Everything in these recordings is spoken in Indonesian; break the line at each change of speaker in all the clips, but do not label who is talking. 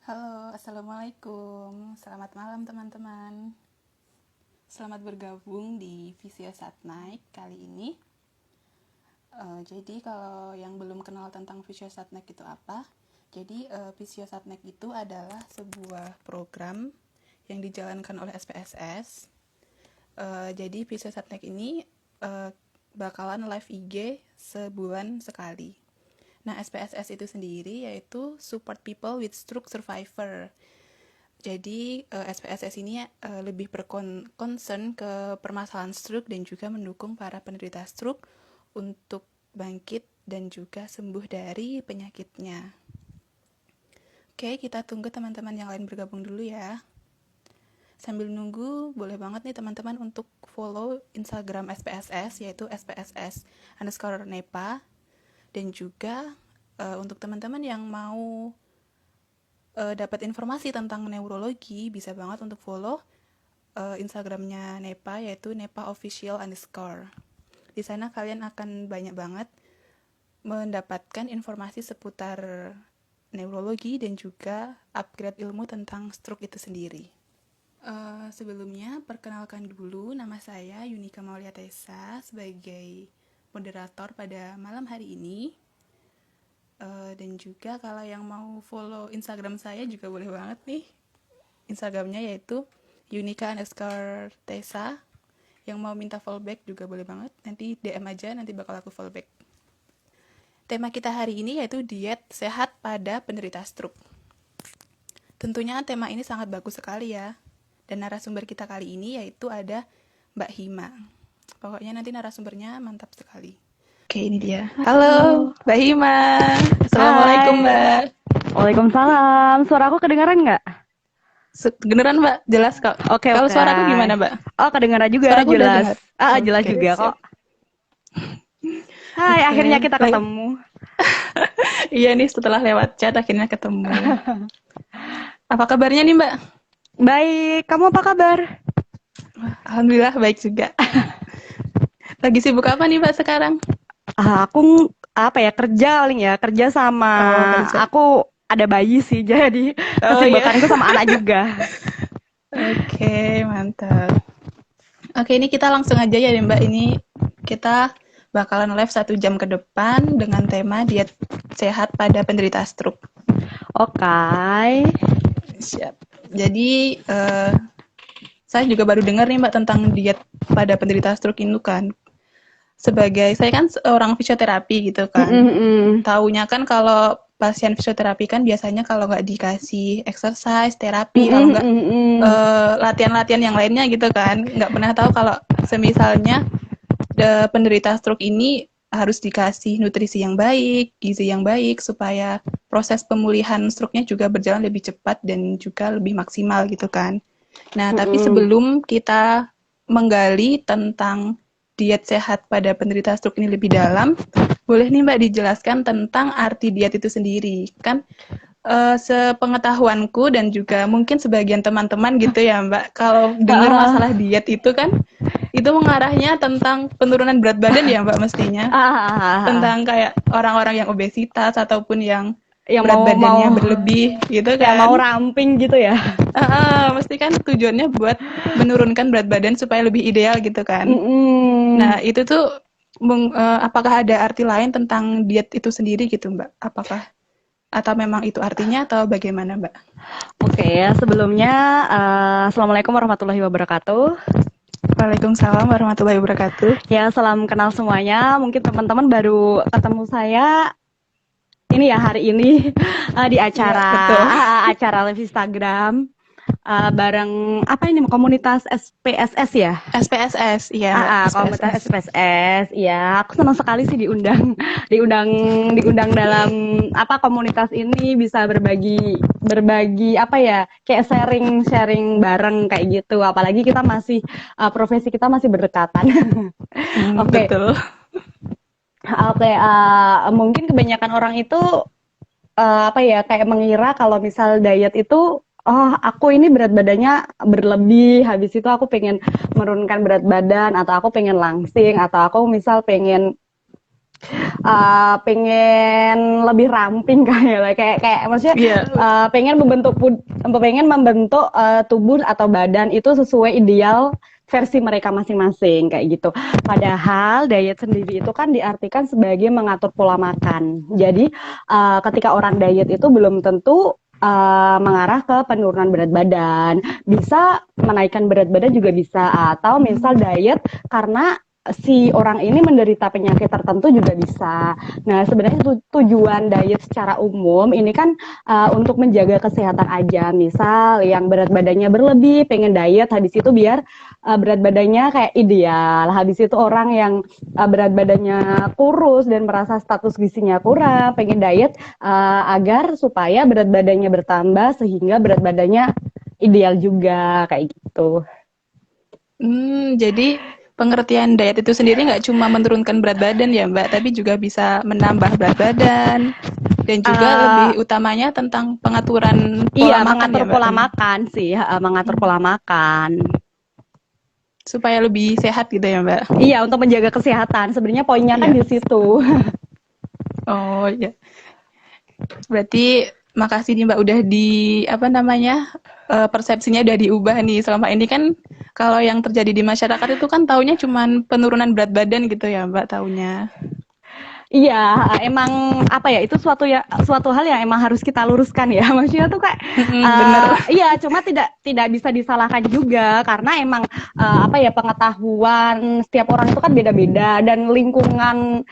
Halo, Assalamualaikum. Selamat malam teman-teman. Selamat bergabung di Visio Satnaik kali ini. Jadi kalau yang belum kenal tentang Visio Satnaik itu apa? Jadi Visio Satnaik itu adalah sebuah program yang dijalankan oleh SPSS. Jadi Visio Satnaik ini bakalan live IG sebulan sekali. Nah, SPSS itu sendiri yaitu Support People with Stroke Survivor. Jadi SPSS ini lebih berkoncern ke permasalahan stroke dan juga mendukung para penderita stroke untuk bangkit dan juga sembuh dari penyakitnya. Oke, kita tunggu teman-teman yang lain bergabung dulu ya. Sambil nunggu, boleh banget nih teman-teman untuk follow Instagram SPSS, yaitu SPSS_NEPA. Dan juga untuk teman-teman yang mau dapat informasi tentang neurologi, bisa banget untuk follow Instagramnya NEPA, yaitu NEPA_official_. Di sana kalian akan banyak banget mendapatkan informasi seputar neurologi dan juga upgrade ilmu tentang stroke itu sendiri. Sebelumnya, perkenalkan dulu, nama saya Yunika Maulia Tessa sebagai moderator pada malam hari ini. Dan juga kalau yang mau follow Instagram saya juga boleh banget nih. Instagramnya yaitu Yunika_Tessa. Yang mau minta fallback juga boleh banget. Nanti DM aja, nanti bakal aku fallback. Tema kita hari ini yaitu diet sehat pada penderita stroke. Tentunya tema ini sangat bagus sekali ya. Dan narasumber kita kali ini yaitu ada Mbak Hima. Pokoknya nanti narasumbernya mantap sekali. Oke, ini dia. Halo, Mbak Hima. Assalamualaikum,
Hai.
Mbak.
Waalaikumsalam. Suara aku kedengaran nggak?
Kedengeran, Mbak? Jelas kok.
Oke,
Kalau
oke.
suaraku gimana, Mbak?
Oh, kedengaran juga,
Suaraku udah
jelas.
dengar?
Jelas
Oke,
juga
siap.
kok. Hai, akhirnya
Oke,
kita ketemu.
iya nih setelah lewat chat akhirnya ketemu. Apa kabarnya nih, Mbak?
Baik, kamu apa kabar?
Alhamdulillah baik juga. Lagi sibuk apa nih, Mbak, sekarang?
Aku apa ya, kerja paling ya, kerja sama
Oh, kerja.
aku ada bayi sih, jadi
Oh iya.
kesibukanku sama anak juga.
Oke, mantap. Oke, ini kita langsung aja ya, Mbak. Ini kita bakalan live 1 jam ke depan dengan tema diet sehat pada penderita stroke.
Oke.
Siap. Jadi, saya juga baru dengar nih, Mbak, tentang diet pada penderita stroke itu kan. Sebagai saya kan orang fisioterapi gitu kan. Taunya kan kalau pasien fisioterapi kan biasanya kalau nggak dikasih exercise, terapi, kalau nggak latihan-latihan yang lainnya gitu kan. Nggak pernah tahu kalau semisalnya penderita stroke ini harus dikasih nutrisi yang baik, gizi yang baik, supaya proses pemulihan stroke-nya juga berjalan lebih cepat dan juga lebih maksimal gitu kan. Nah, tapi sebelum kita menggali tentang diet sehat pada penderita stroke ini lebih dalam, boleh nih Mbak dijelaskan tentang arti diet itu sendiri. Kan sepengetahuanku dan juga mungkin sebagian teman-teman gitu ya Mbak, kalau dengar masalah diet itu kan, itu mengarahnya tentang penurunan berat badan ya Mbak mestinya. Tentang kayak orang-orang yang obesitas ataupun yang
Yang
berat
mau
badannya berlebih gitu
yang mau
kan.
ramping gitu ya.
Mesti kan tujuannya buat menurunkan berat badan supaya lebih ideal gitu kan.
Mm-mm.
Nah, itu tuh apakah ada arti lain tentang diet itu sendiri gitu, Mbak? Apakah atau memang itu artinya atau bagaimana, Mbak?
Oke, sebelumnya Assalamualaikum warahmatullahi wabarakatuh.
Waalaikumsalam warahmatullahi wabarakatuh.
Ya, salam kenal semuanya. Mungkin teman-teman baru ketemu saya ini ya hari ini di
Iya,
acara
betul.
acara live Instagram bareng apa ini komunitas SPSS ya?
SPSS, iya Mbak,
Komunitas
SPSS.
SPSS. Ya, aku senang sekali sih diundang diundang diundang dalam apa komunitas ini bisa berbagi apa ya kayak sharing bareng kayak gitu. Apalagi kita masih profesi kita masih berdekatan. Oke.
Betul.
Oke, mungkin kebanyakan orang itu apa ya kayak mengira kalau misal diet itu oh aku ini berat badannya berlebih habis itu aku pengen menurunkan berat badan atau aku pengen langsing atau aku misal pengen pengen lebih ramping kayak maksudnya pengen membentuk tubuh atau badan itu sesuai ideal versi mereka masing-masing kayak gitu. Padahal diet sendiri itu kan diartikan sebagai mengatur pola makan. Jadi ketika orang diet itu belum tentu mengarah ke penurunan berat badan, bisa menaikkan berat badan juga bisa, atau misal diet karena si orang ini menderita penyakit tertentu juga bisa. Nah, sebenarnya tujuan diet secara umum ini kan untuk menjaga kesehatan aja. Misal yang berat badannya berlebih, pengen diet, habis itu biar berat badannya kayak ideal. Habis itu orang yang berat badannya kurus dan merasa status gizinya kurang, pengen diet agar supaya berat badannya bertambah sehingga berat badannya ideal juga kayak gitu.
Jadi pengertian diet itu sendiri nggak cuma menurunkan berat badan ya Mbak, tapi juga bisa menambah berat badan dan juga lebih utamanya tentang pengaturan pola makan
mengatur
ya Mbak.
Pola makan sih, mengatur pola makan.
Supaya lebih sehat gitu ya Mbak.
Iya, untuk menjaga kesehatan. Sebenarnya poinnya kan di situ.
Oh iya. Berarti makasih nih Mbak udah persepsinya udah diubah nih. Selama ini kan kalau yang terjadi di masyarakat itu kan taunya cuman penurunan berat badan gitu ya Mbak taunya.
Iya, emang itu suatu hal yang emang harus kita luruskan ya. Maksudnya tuh kayak iya, cuma tidak bisa disalahkan juga karena emang pengetahuan setiap orang itu kan beda-beda, dan lingkungan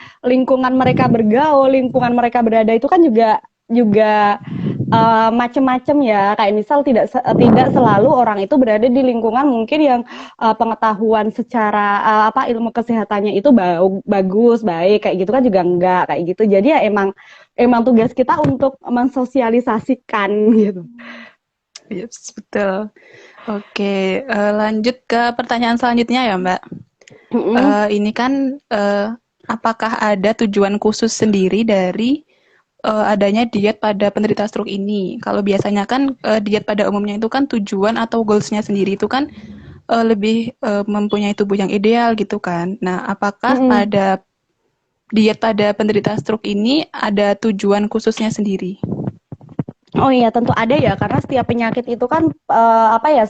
mereka bergaul, lingkungan mereka berada itu kan juga macam-macam ya. Kayak misal tidak selalu orang itu berada di lingkungan mungkin yang pengetahuan secara ilmu kesehatannya itu bagus, baik kayak gitu kan juga enggak kayak gitu. Jadi ya emang tugas kita untuk mensosialisasikan gitu.
Yes, betul. Oke, lanjut ke pertanyaan selanjutnya ya Mbak. Ini kan apakah ada tujuan khusus sendiri dari adanya diet pada penderita stroke ini? Kalau biasanya kan diet pada umumnya itu kan tujuan atau goals-nya sendiri itu kan lebih mempunyai tubuh yang ideal gitu kan. Nah, apakah pada diet pada penderita stroke ini ada tujuan khususnya sendiri?
Oh iya, tentu ada ya, karena setiap penyakit itu kan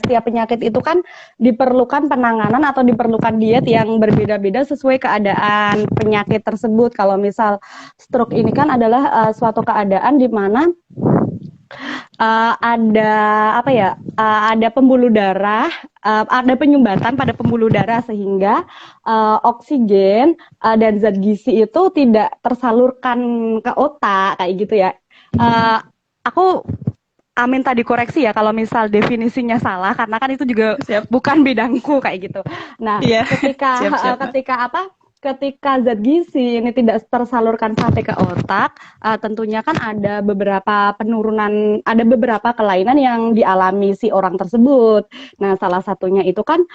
setiap penyakit itu kan diperlukan penanganan atau diperlukan diet yang berbeda-beda sesuai keadaan penyakit tersebut. Kalau misal stroke ini kan adalah suatu keadaan di mana ada pembuluh darah, ada penyumbatan pada pembuluh darah sehingga oksigen dan zat gizi itu tidak tersalurkan ke otak kayak gitu ya. Aku minta dikoreksi ya kalau misal definisinya salah, karena kan itu juga bukan bidangku kayak gitu. Nah, ketika zat gizi ini tidak tersalurkan sampai ke otak, tentunya kan ada beberapa penurunan, ada beberapa kelainan yang dialami si orang tersebut. Nah, salah satunya itu kan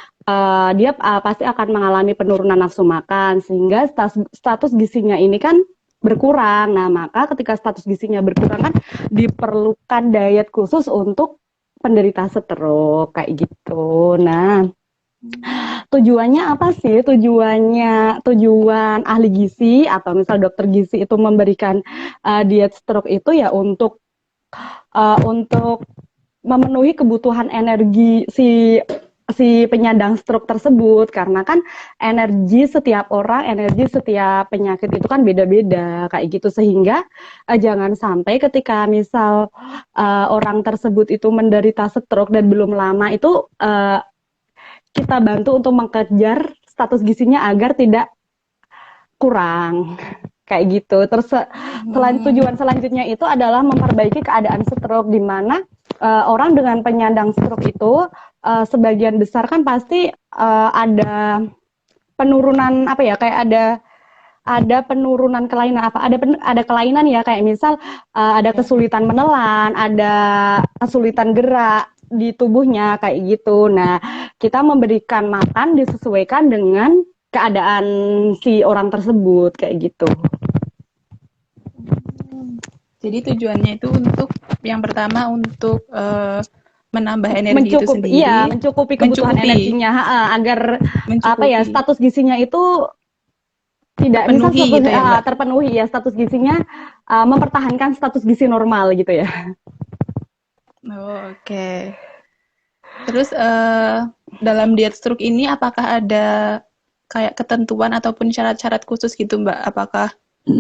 dia pasti akan mengalami penurunan nafsu makan, sehingga status gizinya ini kan berkurang. Nah, maka ketika status gizinya berkurang kan diperlukan diet khusus untuk penderita stroke kayak gitu. Nah, tujuannya apa sih? Tujuan ahli gizi atau misal dokter gizi itu memberikan diet stroke itu ya untuk memenuhi kebutuhan energi si penyandang stroke tersebut, karena kan energi setiap penyakit itu kan beda-beda kayak gitu, sehingga jangan sampai ketika misal orang tersebut itu menderita stroke dan belum lama itu kita bantu untuk mengejar status gizinya agar tidak kurang kayak gitu. Terus tujuan selanjutnya itu adalah memperbaiki keadaan stroke, di mana orang dengan penyandang stroke itu sebagian besar kan pasti ada penurunan ada penurunan kelainan ada kelainan ya, kayak misal ada kesulitan menelan, ada kesulitan gerak di tubuhnya kayak gitu. Nah, kita memberikan makan disesuaikan dengan keadaan si orang tersebut kayak gitu.
Jadi tujuannya itu untuk yang pertama untuk menambah energi itu sendiri.
Iya, mencukupi kebutuhan energinya agar status gizinya itu tidak misal
terpenuhi gitu ya, Mbak?
terpenuhi ya status gizinya, mempertahankan status gizi normal gitu ya.
Oh, oke. Terus dalam diet stroke ini apakah ada kayak ketentuan ataupun syarat-syarat khusus gitu, Mbak? Apakah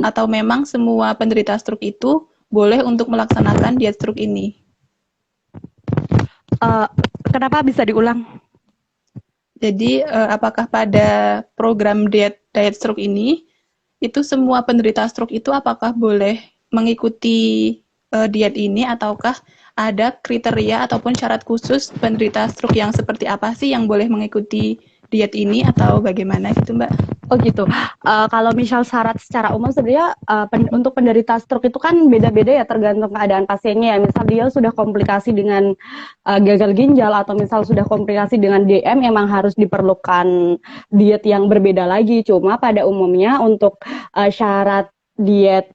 atau memang semua penderita stroke itu boleh untuk melaksanakan diet stroke ini?
Kenapa bisa diulang?
Jadi apakah pada program diet stroke ini itu semua penderita stroke itu apakah boleh mengikuti diet ini ataukah ada kriteria ataupun syarat khusus penderita stroke yang seperti apa sih yang boleh mengikuti diet ini atau bagaimana gitu, Mbak?
Oh gitu. Kalau misal syarat secara umum sebenarnya untuk penderita stroke itu kan beda-beda ya tergantung keadaan pasiennya ya. Misal dia sudah komplikasi dengan gagal ginjal atau misal sudah komplikasi dengan DM memang harus diperlukan diet yang berbeda lagi. Cuma pada umumnya untuk syarat diet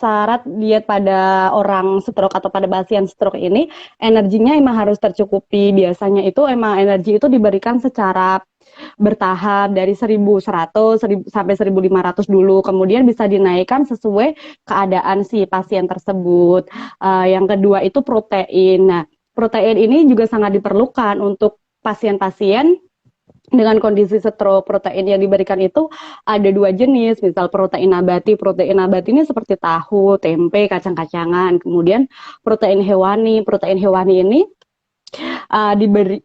syarat diet pada orang stroke atau pada pasien stroke ini energinya emang harus tercukupi. Biasanya itu emang energi itu diberikan secara bertahap dari 1.100 sampai 1.500 dulu, kemudian bisa dinaikkan sesuai keadaan si pasien tersebut. Yang kedua itu protein. Nah, protein ini juga sangat diperlukan untuk pasien-pasien dengan kondisi stroke. Protein yang diberikan itu ada 2 jenis, misal protein nabati. Protein nabati ini seperti tahu, tempe, kacang-kacangan. Kemudian protein hewani. Protein hewani ini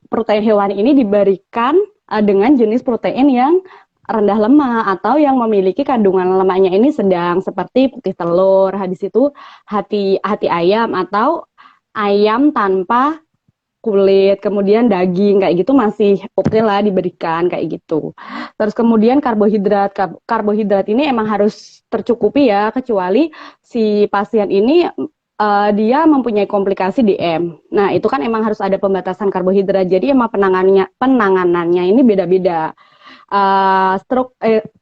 protein hewani ini diberikan dengan jenis protein yang rendah lemak atau yang memiliki kandungan lemaknya ini sedang, seperti putih telur, habis itu hati ayam atau ayam tanpa kulit, kemudian daging kayak gitu masih oke lah diberikan kayak gitu. Terus kemudian karbohidrat ini emang harus tercukupi ya, kecuali si pasien ini dia mempunyai komplikasi DM. Nah, itu kan emang harus ada pembatasan karbohidrat. Jadi emang penanganannya ini beda-beda.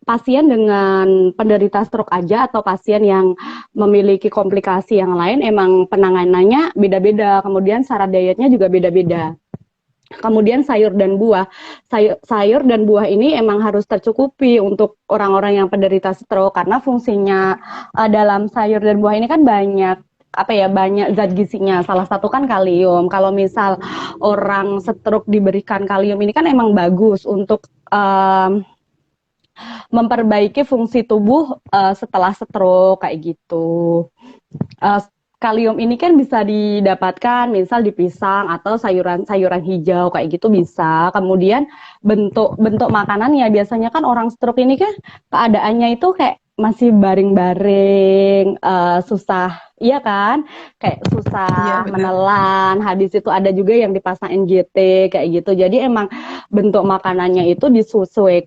Pasien dengan penderita stroke aja atau pasien yang memiliki komplikasi yang lain emang penanganannya beda-beda. Kemudian syarat dietnya juga beda-beda. Kemudian sayur dan buah. Sayur dan buah ini emang harus tercukupi untuk orang-orang yang penderita stroke karena fungsinya dalam sayur dan buah ini kan banyak zat gizinya. Salah satu kan kalium. Kalau misal orang stroke diberikan kalium ini kan emang bagus untuk memperbaiki fungsi tubuh setelah stroke kayak gitu. Kalium ini kan bisa didapatkan misal di pisang atau sayuran hijau kayak gitu bisa. Kemudian bentuk makanannya biasanya kan orang stroke ini kan keadaannya itu kayak masih baring-baring, susah, iya kan? Kayak susah menelan. Habis itu ada juga yang dipasang NGT kayak gitu. Jadi emang bentuk makanannya itu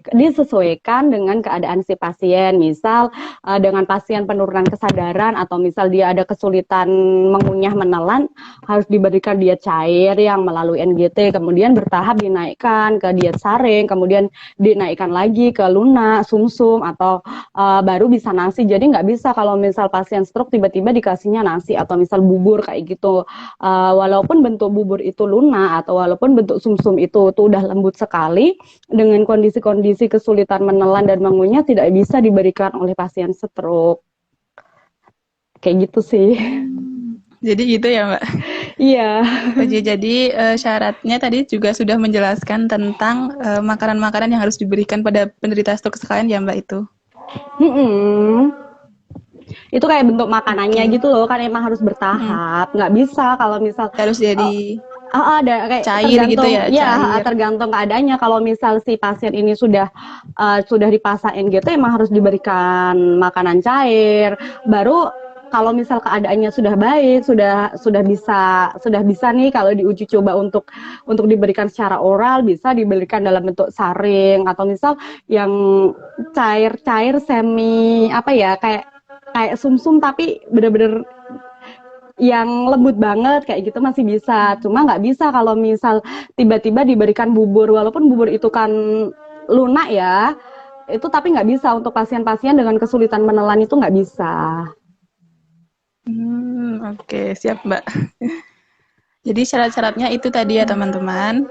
disesuaikan dengan keadaan si pasien. Misal dengan pasien penurunan kesadaran atau misal dia ada kesulitan mengunyah menelan, harus diberikan diet cair yang melalui NGT, kemudian bertahap dinaikkan ke diet saring, kemudian dinaikkan lagi ke lunak, sumsum atau baru bisa nasi. Jadi nggak bisa kalau misal pasien stroke tiba-tiba dikasihnya nasi atau misal bubur kayak gitu. Walaupun bentuk bubur itu lunak atau walaupun bentuk sumsum itu tuh udah lembut sekali, dengan kondisi-kondisi kesulitan menelan dan mengunyah tidak bisa diberikan oleh pasien stroke. Kayak gitu sih.
Jadi gitu ya, Mbak?
Iya.
Jadi syaratnya tadi juga sudah menjelaskan tentang makanan-makanan yang harus diberikan pada penderita stroke sekalian ya, Mbak itu?
Itu kayak bentuk makanannya gitu loh, kan emang harus bertahap. Nggak bisa kalau misal
harus jadi
ada kayak
cair gitu ya,
cair. Tergantung keadaannya. Kalau misal si pasien ini sudah dipasang NGT emang harus diberikan makanan cair. Baru kalau misal keadaannya sudah baik, sudah bisa nih kalau diuji coba untuk diberikan secara oral, bisa diberikan dalam bentuk saring atau misal yang cair semi kayak sumsum tapi bener-bener yang lembut banget kayak gitu masih bisa. Cuma nggak bisa kalau misal tiba-tiba diberikan bubur, walaupun bubur itu kan lunak ya, itu tapi nggak bisa untuk pasien-pasien dengan kesulitan menelan itu nggak bisa.
Oke, siap Mbak. Jadi syarat-syaratnya itu tadi ya teman-teman.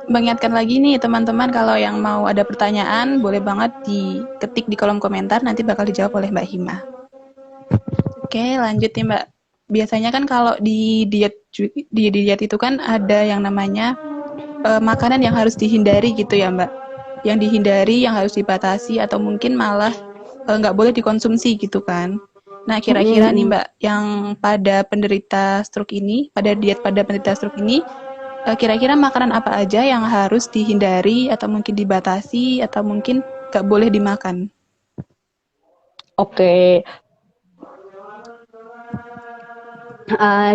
mengingatkan lagi nih teman-teman, kalau yang mau ada pertanyaan boleh banget diketik di kolom komentar, nanti bakal dijawab oleh Mbak Hima. Oke, lanjut nih Mbak. Biasanya kan kalau di diet itu kan ada yang namanya makanan yang harus dihindari gitu ya Mbak. Yang dihindari, yang harus dibatasi, atau mungkin malah nggak boleh dikonsumsi gitu kan. Nah, kira-kira nih Mbak, yang pada penderita stroke ini, pada diet pada penderita stroke ini, kira-kira makanan apa aja yang harus dihindari atau mungkin dibatasi atau mungkin nggak boleh dimakan?
Oke.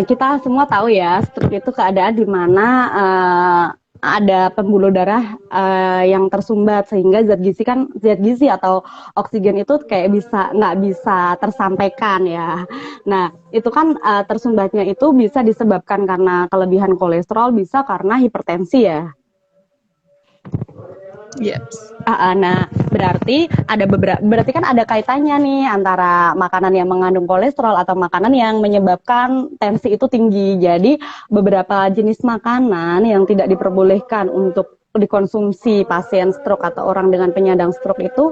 Kita semua tahu ya, stroke itu keadaan di mana ada pembuluh darah yang tersumbat, sehingga zat gizi atau oksigen itu kayak nggak bisa tersampaikan ya. Nah, itu kan tersumbatnya itu bisa disebabkan karena kelebihan kolesterol, bisa karena hipertensi ya.
Yes.
Nah, berarti kan ada kaitannya nih antara makanan yang mengandung kolesterol atau makanan yang menyebabkan tensi itu tinggi. Jadi beberapa jenis makanan yang tidak diperbolehkan untuk dikonsumsi pasien stroke atau orang dengan penyandang stroke itu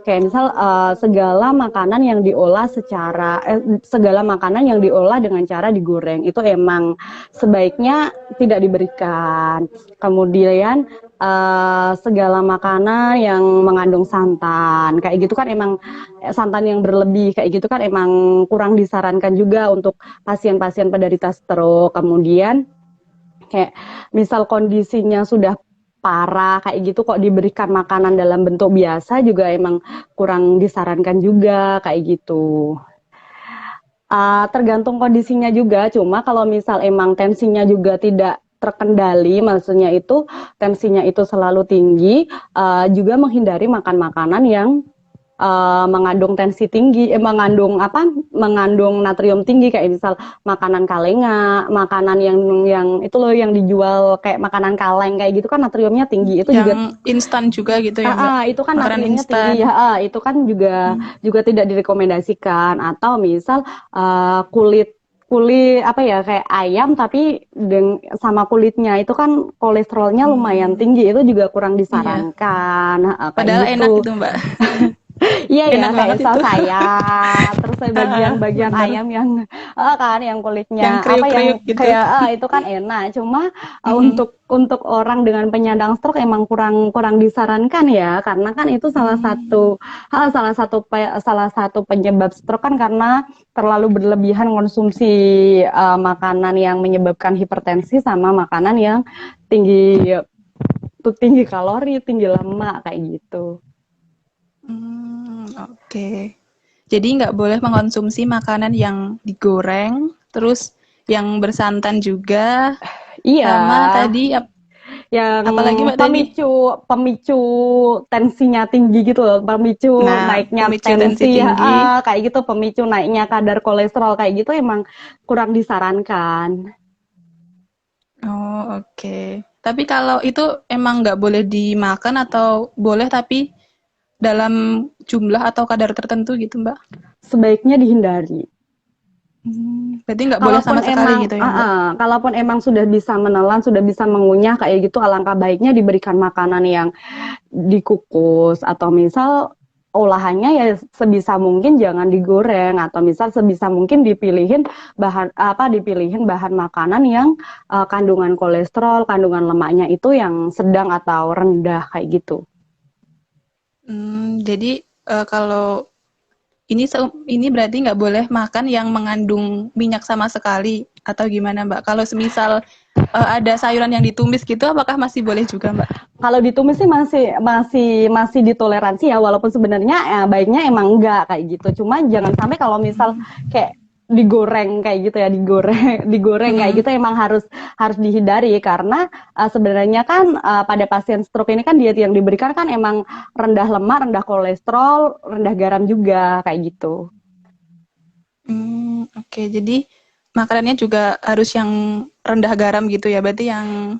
kayak misal segala makanan yang diolah dengan cara digoreng itu emang sebaiknya tidak diberikan. Kemudian segala makanan yang mengandung santan kayak gitu kan emang santan yang berlebih kayak gitu kan emang kurang disarankan juga untuk pasien-pasien penderita stroke. Kemudian kayak misal kondisinya sudah parah kayak gitu kok diberikan makanan dalam bentuk biasa juga emang kurang disarankan juga kayak gitu. Tergantung kondisinya juga, cuma kalau misal emang tensinya juga tidak terkendali, maksudnya itu tensinya itu selalu tinggi, juga menghindari makan makanan yang mengandung tensi tinggi, mengandung natrium tinggi kayak misal makanan kalenga, makanan yang itu loh yang dijual kayak makanan kaleng kayak gitu kan natriumnya tinggi, itu
yang
juga
instan juga gitu ya Mbak.
itu kan
Makanan
natriumnya
instan.
tinggi ya, itu kan juga tidak direkomendasikan. Atau misal kulit apa ya kayak ayam tapi sama kulitnya itu kan kolesterolnya lumayan tinggi, itu juga kurang disarankan. Kayak
Padahal
gitu.
enak gitu Mbak.
Iya ya,
Enak
kayak
banget itu.
ayam, terus bagian-bagian
Bener.
ayam yang kan yang kulitnya
Yang kriuk-kriuk gitu.
kayak itu kan enak. Cuma untuk orang dengan penyandang stroke emang kurang disarankan ya, karena kan itu salah satu penyebab stroke kan karena terlalu berlebihan konsumsi makanan yang menyebabkan hipertensi sama makanan yang tinggi kalori, tinggi lemak kayak gitu.
Oke. Jadi nggak boleh mengkonsumsi makanan yang digoreng, terus yang bersantan juga.
Iya.
Sama tadi
yang
apalagi Mbak
pemicu tensinya tinggi gitu loh, pemicu naiknya tensi tinggi. Kayak gitu, pemicu naiknya kadar kolesterol kayak gitu emang kurang disarankan.
Oh, oke. Tapi kalau itu emang nggak boleh dimakan atau boleh tapi dalam jumlah atau kadar tertentu gitu, Mbak?
Sebaiknya dihindari.
Berarti nggak boleh sama sekali gitu ya, Mbak?
Kalaupun emang sudah bisa menelan, sudah bisa mengunyah kayak gitu, alangkah baiknya diberikan makanan yang dikukus atau misal olahannya ya sebisa mungkin jangan digoreng, atau misal sebisa mungkin dipilihin bahan makanan yang kandungan kolesterol, kandungan lemaknya itu yang sedang atau rendah kayak gitu.
Jadi kalau ini berarti nggak boleh makan yang mengandung minyak sama sekali atau gimana Mbak? Kalau semisal ada sayuran yang ditumis gitu, apakah masih boleh juga Mbak?
Kalau ditumis sih masih ditoleransi ya, walaupun sebenarnya baiknya emang enggak kayak gitu. Cuma jangan sampai kalau misal kayak digoreng kayak gitu ya, digoreng kayak gitu emang harus dihindari, karena sebenarnya kan pada pasien stroke ini kan diet yang diberikan kan emang rendah lemak, rendah kolesterol, rendah garam juga kayak gitu.
Oke, jadi makanannya juga harus yang rendah garam gitu ya, berarti yang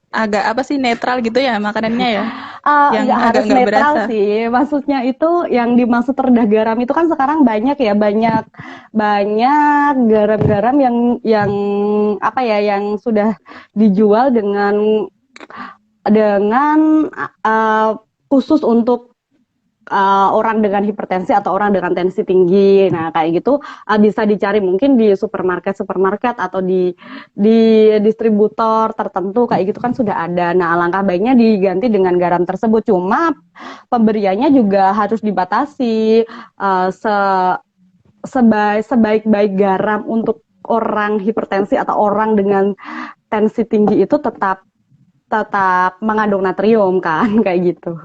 agak netral gitu ya makanannya ya?
Yang nggak harus netral berasa. Sih, maksudnya itu yang dimaksud rendah garam itu kan sekarang banyak garam-garam yang sudah dijual dengan uh, khusus untuk orang dengan hipertensi atau orang dengan tensi tinggi. Nah, kayak gitu bisa dicari mungkin di supermarket atau di distributor tertentu kayak gitu kan sudah ada. Nah, alangkah baiknya diganti dengan garam tersebut. Cuma pemberiannya juga harus dibatasi. Sebaik-baik garam untuk orang hipertensi atau orang dengan tensi tinggi itu tetap mengandung natrium kan kayak gitu.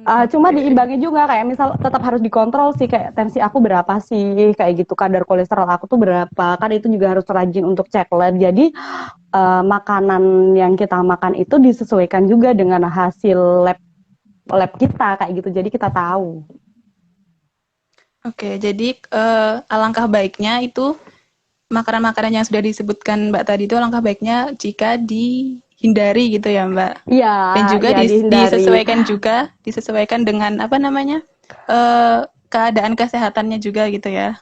Cuma diimbangi juga kayak misal tetap harus dikontrol sih kayak tensi aku berapa sih kayak gitu, kadar kolesterol aku tuh berapa kan, itu juga harus rajin untuk cek lab. Jadi makanan yang kita makan itu disesuaikan juga dengan hasil lab kita kayak gitu, jadi kita tahu.
Oke, jadi alangkah baiknya itu makanan-makanan yang sudah disebutkan Mbak tadi itu alangkah baiknya jika dihindari gitu ya Mbak.
Iya.
Dan juga
ya,
disesuaikan dengan apa namanya keadaan kesehatannya juga gitu ya.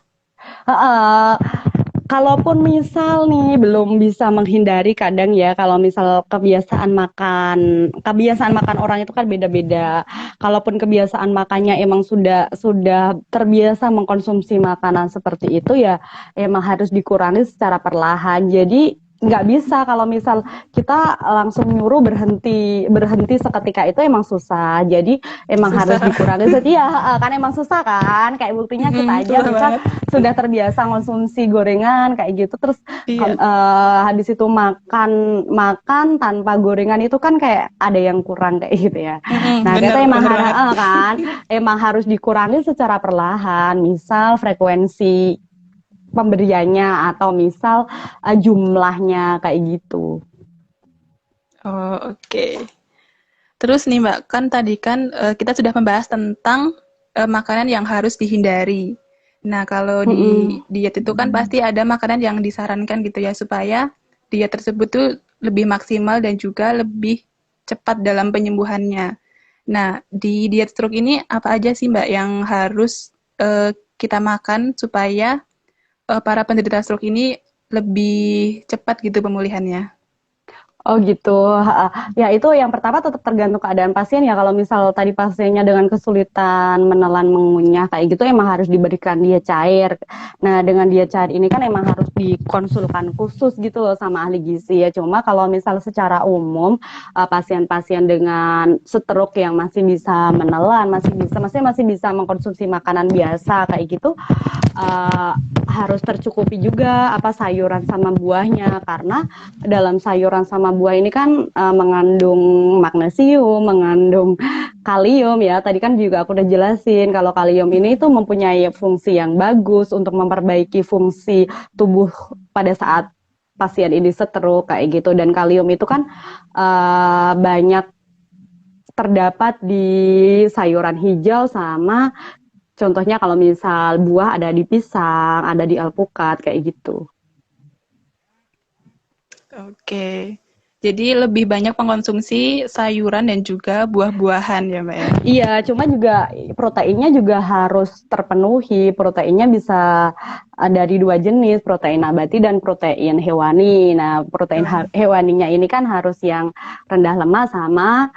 Kalaupun misal nih belum bisa menghindari, kadang ya kalau misal kebiasaan makan orang itu kan beda-beda. Kalaupun kebiasaan makannya emang sudah terbiasa mengkonsumsi makanan seperti itu ya emang harus dikurangi secara perlahan. Jadi nggak bisa kalau misal kita langsung nyuruh berhenti seketika, itu emang susah. Jadi emang harus dikurangi setia kan, emang susah kan, kayak buktinya kita aja misal sudah terbiasa konsumsi gorengan kayak gitu, terus habis itu makan tanpa gorengan itu kan kayak ada yang kurang kayak gitu ya. Nah kita emang harus dikurangi secara perlahan, misal frekuensi pemberiannya atau misal jumlahnya kayak gitu.
Oh, oke. Terus nih Mbak, kan tadi kan kita sudah membahas tentang makanan yang harus dihindari. Nah, kalau di diet itu kan pasti ada makanan yang disarankan gitu ya, supaya diet tersebut tuh lebih maksimal dan juga lebih cepat dalam penyembuhannya. Nah, di diet stroke ini apa aja sih Mbak yang harus kita makan supaya para penderita stroke ini lebih cepat gitu pemulihannya?
Oh gitu, ya itu yang pertama tetap tergantung keadaan pasien ya. Kalau misal tadi pasiennya dengan kesulitan menelan mengunyah kayak gitu, emang harus diberikan diet cair. Nah dengan diet cair ini kan emang harus dikonsulkan khusus gitu loh sama ahli gizi ya. Cuma kalau misal secara umum pasien-pasien dengan stroke yang masih bisa menelan, masih bisa mengkonsumsi makanan biasa kayak gitu, harus tercukupi juga sayuran sama buahnya, karena dalam sayuran sama buah ini kan mengandung magnesium, mengandung kalium ya. Tadi kan juga aku udah jelasin kalau kalium ini tuh mempunyai fungsi yang bagus untuk memperbaiki fungsi tubuh pada saat pasien ini stroke kayak gitu. Dan kalium itu kan banyak terdapat di sayuran hijau, sama contohnya kalau misal buah ada di pisang, ada di alpukat kayak gitu.
Oke. Jadi lebih banyak mengkonsumsi sayuran dan juga buah-buahan ya Mbak ya?
Iya, cuma juga proteinnya juga harus terpenuhi. Proteinnya bisa dari 2 jenis, protein nabati dan protein hewani. Nah, protein hewaninya ini kan harus yang rendah lemak sama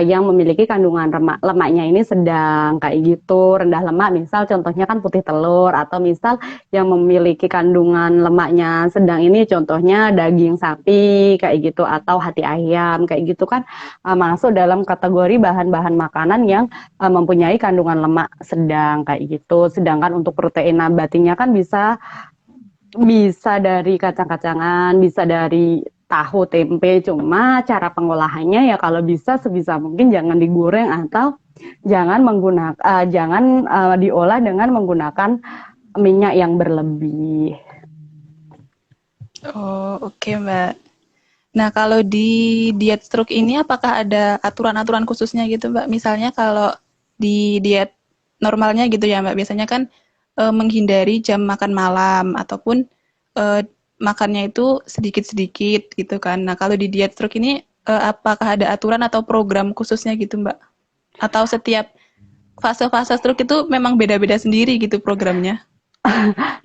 yang memiliki kandungan lemaknya ini sedang kayak gitu. Rendah lemak misal contohnya kan putih telur, atau misal yang memiliki kandungan lemaknya sedang ini contohnya daging sapi kayak gitu, atau hati ayam kayak gitu kan masuk dalam kategori bahan-bahan makanan yang mempunyai kandungan lemak sedang kayak gitu. Sedangkan untuk protein nabatinya kan bisa dari kacang-kacangan, bisa dari tahu, tempe. Cuma cara pengolahannya ya kalau bisa sebisa mungkin jangan digoreng atau jangan diolah dengan menggunakan minyak yang berlebih.
Oh, oke Mbak. Nah, kalau di diet stroke ini apakah ada aturan-aturan khususnya gitu Mbak? Misalnya kalau di diet normalnya gitu ya Mbak, biasanya kan menghindari jam makan malam ataupun makannya itu sedikit-sedikit gitu kan. Nah, kalau di diet stroke ini apakah ada aturan atau program khususnya gitu Mbak? Atau setiap fase-fase stroke itu memang beda-beda sendiri gitu programnya?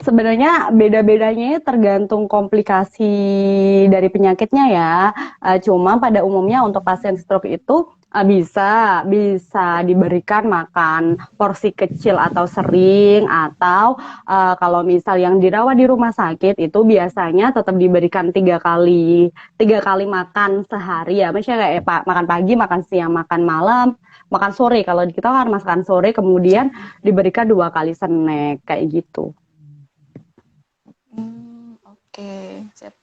Sebenarnya beda-bedanya tergantung komplikasi dari penyakitnya ya. Cuma pada umumnya untuk pasien stroke itu bisa bisa diberikan makan porsi kecil atau sering, atau kalau misal yang dirawat di rumah sakit itu biasanya tetap diberikan tiga kali makan sehari ya. Misalnya kayak makan pagi, makan siang, makan malam, makan sore. Kalau kita kan makan sore, kemudian diberikan 2 kali snack kayak gitu.
Oke, siap.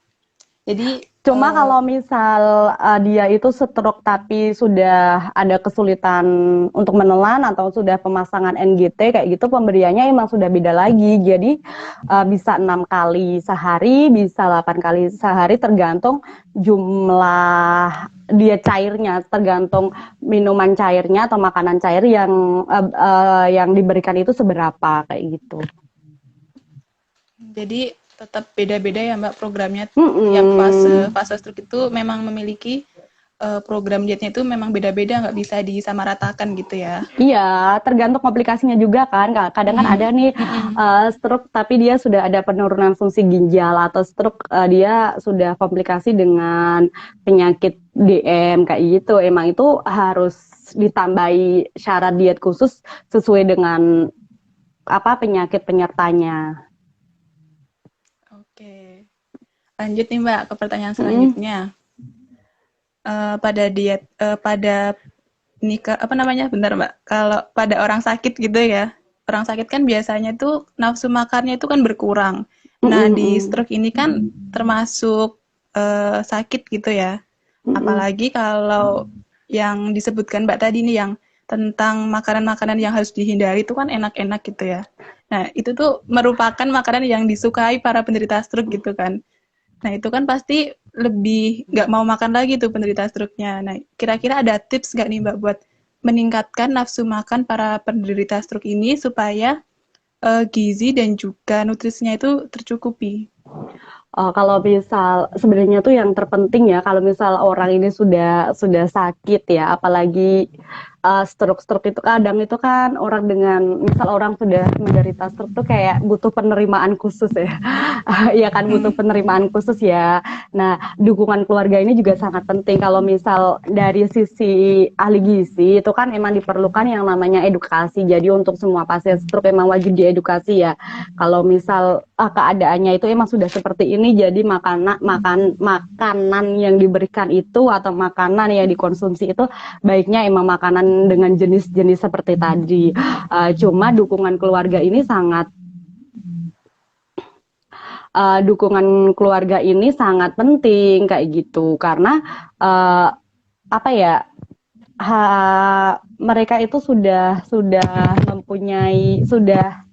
Jadi
Cuma kalau misal dia itu stroke tapi sudah ada kesulitan untuk menelan atau sudah pemasangan NGT kayak gitu, pemberiannya emang sudah beda lagi. Jadi bisa 6 kali sehari, bisa 8 kali sehari, tergantung jumlah dia cairnya, tergantung minuman cairnya atau makanan cair yang diberikan itu seberapa kayak gitu.
jadi tetap beda-beda ya Mbak programnya. Yang fase stroke itu memang memiliki program dietnya itu memang beda-beda, nggak bisa disamaratakan gitu ya.
Iya, tergantung komplikasinya juga kan. Kadang kan ada nih stroke tapi dia sudah ada penurunan fungsi ginjal, atau stroke dia sudah komplikasi dengan penyakit DM kayak gitu. Emang itu harus ditambahi syarat diet khusus sesuai dengan penyakit penyertanya.
Oke. Lanjut nih Mbak ke pertanyaan selanjutnya. Pada nikah bentar Mbak, kalau pada orang sakit gitu ya, orang sakit kan biasanya tuh nafsu makannya itu kan berkurang. Nah di stroke ini kan termasuk sakit gitu ya, apalagi kalau yang disebutkan Mbak tadi nih, yang tentang makanan-makanan yang harus dihindari itu kan enak-enak gitu ya. Nah itu tuh merupakan makanan yang disukai para penderita stroke gitu kan. Nah, itu kan pasti lebih nggak mau makan lagi tuh penderita stroke-nya. Nah, kira-kira ada tips nggak nih Mbak buat meningkatkan nafsu makan para penderita stroke ini supaya gizi dan juga nutrisinya itu tercukupi?
Kalau misal sebenarnya tuh yang terpenting ya, kalau misal orang ini sudah sakit ya, apalagi stroke itu kadang itu kan orang dengan misal orang sudah menderita stroke tuh kayak butuh penerimaan khusus ya. Ya kan, butuh penerimaan khusus ya. Nah, dukungan keluarga ini juga sangat penting. Kalau misal dari sisi ahli gizi itu kan emang diperlukan yang namanya edukasi. Jadi untuk semua pasien stroke emang wajib diedukasi ya. Kalau misal keadaannya itu emang sudah seperti ini, jadi makanan yang diberikan itu atau makanan yang dikonsumsi itu baiknya emang makanan dengan jenis-jenis seperti tadi. Cuma dukungan keluarga ini sangat penting kayak gitu, karena mereka itu sudah mempunyai sudah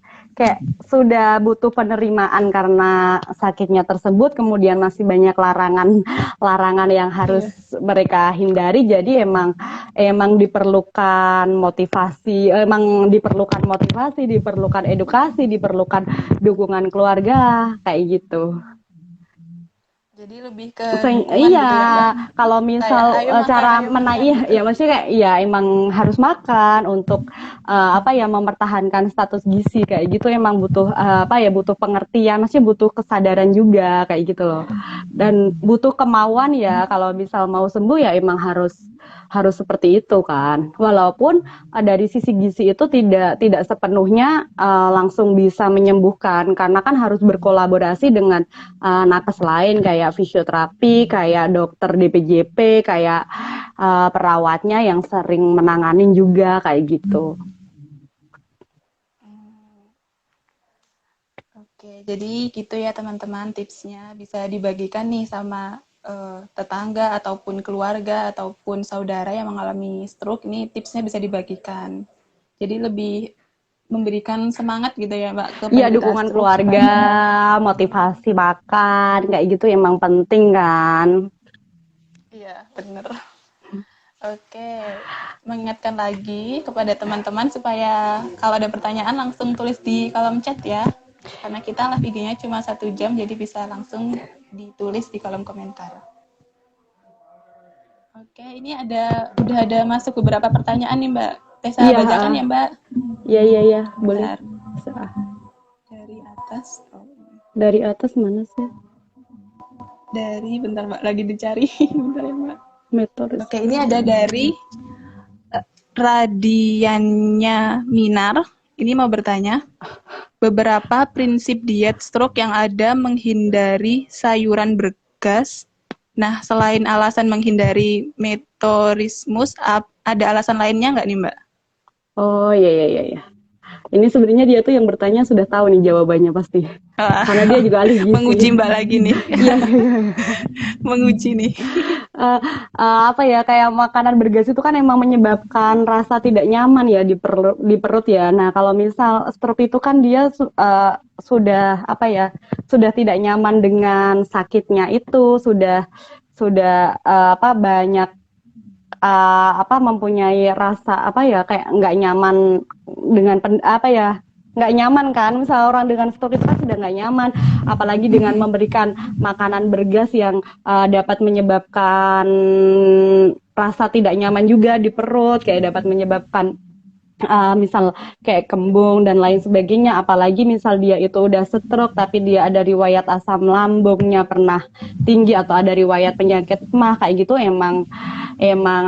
butuh penerimaan karena sakitnya tersebut, kemudian masih banyak larangan yang harus mereka hindari. Jadi emang diperlukan motivasi, diperlukan edukasi, diperlukan dukungan keluarga kayak gitu.
Jadi lebih ke dukungan gitu ya Mbak?
Kalau misal cara menaik ya maksudnya kayak ya emang harus makan untuk mempertahankan status gizi kayak gitu, emang butuh butuh pengertian, maksudnya butuh kesadaran juga kayak gitu loh, dan butuh kemauan ya. Kalau misal mau sembuh ya emang harus seperti itu kan, walaupun dari sisi gizi itu tidak sepenuhnya langsung bisa menyembuhkan, karena kan harus berkolaborasi dengan nakes lain kayak fisioterapi, kayak dokter DPJP, kayak perawatnya yang sering menanganin juga kayak gitu.
Oke, jadi gitu ya teman-teman, tipsnya bisa dibagikan nih sama tetangga ataupun keluarga ataupun saudara yang mengalami stroke. Ini tipsnya bisa dibagikan. Jadi lebih memberikan semangat gitu ya Mbak ke
Iya, dukungan keluarga, motivasi makan kayak gitu emang penting kan.
Iya, bener. Oke, mengingatkan lagi kepada teman-teman supaya kalau ada pertanyaan langsung tulis di kolom chat ya. Karena kita live IG-nya cuma 1 jam, jadi bisa langsung ditulis di kolom komentar. Oke, ini udah ada masuk beberapa pertanyaan nih Mbak. Tessa bacakan ya Mbak?
Iya, boleh.
Dari atas. Oh.
Dari atas mana sih?
Dari, bentar Mbak, lagi dicari. Bentar ya Mbak.
Meteoris.
Oke, ini ada dari Radiannya Minar. Ini mau bertanya, beberapa prinsip diet stroke yang ada menghindari sayuran bergas. Nah, selain alasan menghindari meteorismus, ada alasan lainnya nggak nih, Mbak?
Oh iya. Ini sebenarnya dia tuh yang bertanya sudah tahu nih jawabannya pasti. Karena dia juga ahli gizi.
Menguji Mbak lagi nih.
Iya.
Menguji nih.
Apa ya, kayak makanan bergas itu kan emang menyebabkan rasa tidak nyaman ya di perut ya. Nah, kalau misal stroke itu kan dia sudah apa ya, sudah tidak nyaman dengan sakitnya itu, sudah banyak mempunyai rasa apa ya, kayak nggak nyaman dengan nggak nyaman kan, misal orang dengan stroke itu kan sudah nggak nyaman, apalagi dengan memberikan makanan bergas yang dapat menyebabkan rasa tidak nyaman juga di perut, kayak dapat menyebabkan misal kayak kembung dan lain sebagainya, apalagi misal dia itu udah stroke tapi dia ada riwayat asam lambungnya pernah tinggi atau ada riwayat penyakit mah, kayak gitu emang